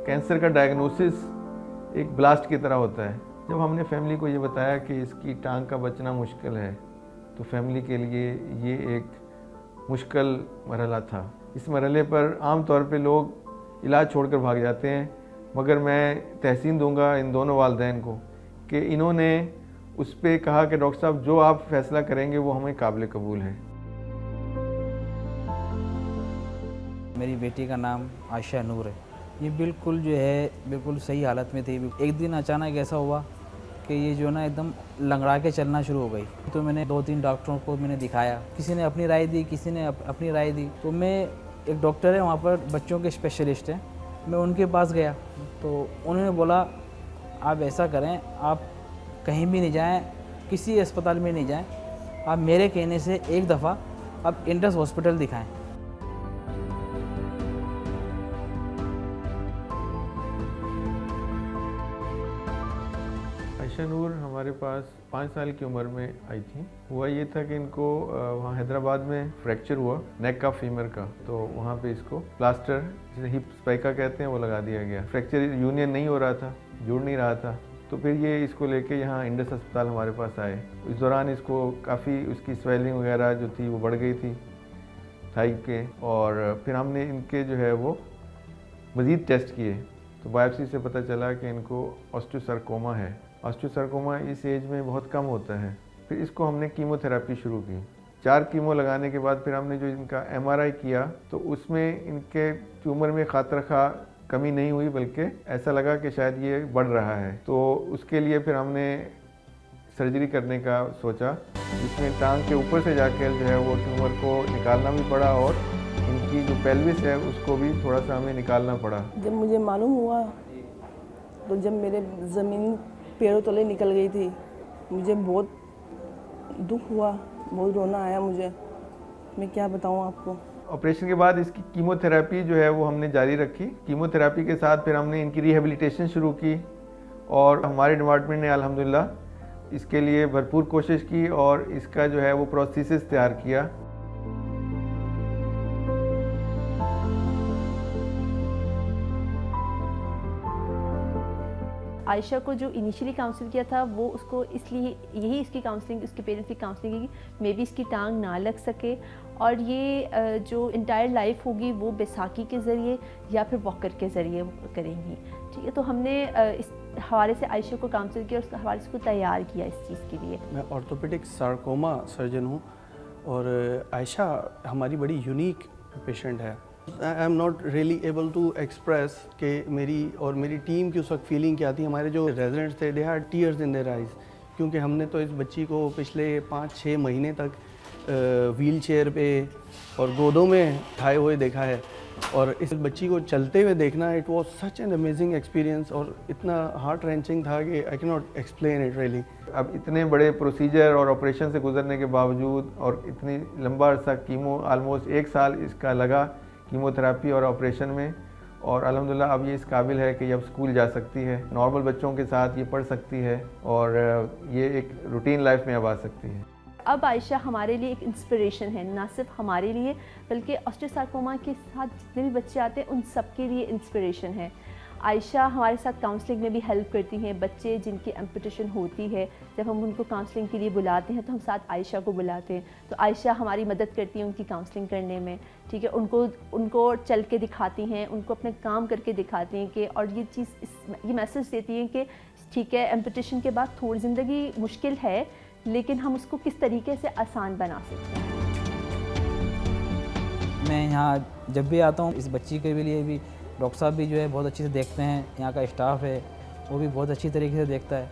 Cancer का diagnosis एक blast की तरह होता है। जब हमने फैमिली को ये बताया कि इसकी टांग का बचना मुश्किल है, तो फैमिली के लिए ये एक मुश्किल मरहला था। इस मरहले पर आम तौर पे लोग इलाज छोड़कर भाग जाते हैं, मगर मैं तहसीन दूंगा इन दोनों वालिदैन को कि इन्होंने उस पर कहा कि डॉक्टर साहब जो आप फैसला करेंगे वो हमें काबिल कबूल है। मेरी बेटी का नाम आयशा नूर है। ये बिल्कुल जो है बिल्कुल सही हालत में थी। एक दिन अचानक ऐसा हुआ कि ये जो ना एकदम लंगड़ा के चलना शुरू हो गई। तो मैंने 2-3 डॉक्टरों को मैंने दिखाया, किसी ने अपनी राय दी, किसी ने अपनी राय दी। तो मैं एक डॉक्टर है वहाँ पर, बच्चों के स्पेशलिस्ट हैं, मैं उनके पास गया तो उन्होंने बोला आप ऐसा करें, आप कहीं भी नहीं जाएं, किसी अस्पताल में नहीं जाएं, आप मेरे कहने से एक दफ़ा आप इंडस हॉस्पिटल दिखाएं। आयशा नूर हमारे पास 5 साल की उम्र में आई थी। हुआ ये था कि इनको वहाँ हैदराबाद में फ्रैक्चर हुआ नेक का, फीमर का, तो वहाँ पे इसको प्लास्टर जिसे हिप स्पाइका कहते हैं वो लगा दिया गया। फ्रैक्चर यूनियन नहीं हो रहा था, जुड़ नहीं रहा था, तो फिर ये इसको लेके यहाँ इंडस अस्पताल हमारे पास आए। इस दौरान इसको काफ़ी उसकी स्वेलिंग वगैरह जो थी वो बढ़ गई थी थाई के, और फिर हमने इनके जो है वो मज़ीद टेस्ट किए तो बायोप्सी से पता चला कि इनको ऑस्टियोसार्कोमा है। ऑस्टियोसार्कोमा इस एज में बहुत कम होता है। फिर इसको हमने कीमोथेरेपी शुरू की। 4 कीमो लगाने के बाद फिर हमने जो इनका MRI किया तो उसमें इनके ट्यूमर में खातरखा कमी नहीं हुई, बल्कि ऐसा लगा कि शायद ये बढ़ रहा है। तो उसके लिए फिर हमने सर्जरी करने का सोचा, जिसमें टांग के ऊपर से जाकर जो है वो ट्यूमर को निकालना भी पड़ा और इनकी जो पेल्विस है उसको भी थोड़ा सा हमें निकालना पड़ा। जब मुझे मालूम हुआ तो जब मेरे ज़मीन पैरों तले निकल गई थी, मुझे बहुत दुख हुआ, बहुत रोना आया मुझे। मैं क्या बताऊँ आपको। ऑपरेशन के बाद इसकी कीमोथेरेपी जो है वो हमने जारी रखी। कीमोथेरेपी के साथ फिर हमने इनकी रिहेबिलिटेशन शुरू की और हमारे डिपार्टमेंट ने अल्हम्दुलिल्लाह इसके लिए भरपूर कोशिश की और इसका जो है वो प्रोस्थेसिस तैयार किया। आयशा को जो इनिशियली काउंसिल किया था वो उसको इसलिए यही इसकी काउंसलिंग, उसके पेरेंट्स की काउंसलिंग की मे बी इसकी टांग ना लग सके और ये जो इंटायर लाइफ होगी वो बैसाखी के ज़रिए या फिर वॉकर के ज़रिए करेंगी। ठीक है, तो हमने इस हवाले से आयशा को काउंसिल किया और उसके हवाले से उसको तैयार किया इस चीज़ के लिए। मैं ऑर्थोपेडिक सार्कोमा सर्जन हूँ और आयशा हमारी बड़ी यूनिक पेशेंट है। I am not really able to express कि मेरी टीम की उस वक्त फीलिंग क्या थी। हमारे जो रेजिडेंट्स थे, they had tears in their eyes, क्योंकि हमने तो इस बच्ची को पिछले 5-6 महीने तक व्हील चेयर पे और गोदों में उठाए हुए देखा है, और इस बच्ची को चलते हुए देखना, it was such an amazing experience और इतना हार्ट रेंचिंग था कि I can not explain it really. अब इतने बड़े प्रोसीजर और ऑपरेशन से गुजरने के बावजूद और इतनी लंबा अरसा कीमो, ऑलमोस्ट 1 साल इसका लगा कीमोथेरेपी और ऑपरेशन में, और अल्हम्दुलिल्लाह अब ये इस काबिल है कि अब स्कूल जा सकती है, नॉर्मल बच्चों के साथ ये पढ़ सकती है और ये एक रूटीन लाइफ में अब आ सकती है। अब आयशा हमारे लिए एक इंस्पिरेशन है, ना सिर्फ हमारे लिए बल्कि ऑस्टियोसार्कोमा के साथ जितने भी बच्चे आते हैं उन सब के लिए इंस्पिरेशन है। आयशा हमारे साथ काउंसलिंग में भी हेल्प करती हैं। बच्चे जिनकी एम्पुटेशन होती है, जब हम उनको काउंसलिंग के लिए बुलाते हैं तो हम साथ आयशा को बुलाते हैं, तो आयशा हमारी मदद करती है उनकी काउंसलिंग करने में। ठीक है, उनको चल के दिखाती हैं, उनको अपने काम करके दिखाती हैं कि, और ये चीज़ ये मैसेज देती हैं कि ठीक है, एम्पुटेशन के बाद थोड़ी ज़िंदगी मुश्किल है, लेकिन हम उसको किस तरीके से आसान बना सकते हैं। मैं यहाँ जब भी आता हूँ, इस बच्ची के लिए भी डॉक्टर साहब भी जो है बहुत अच्छे से देखते हैं, यहाँ का स्टाफ है वो भी बहुत अच्छी तरीके से देखता है।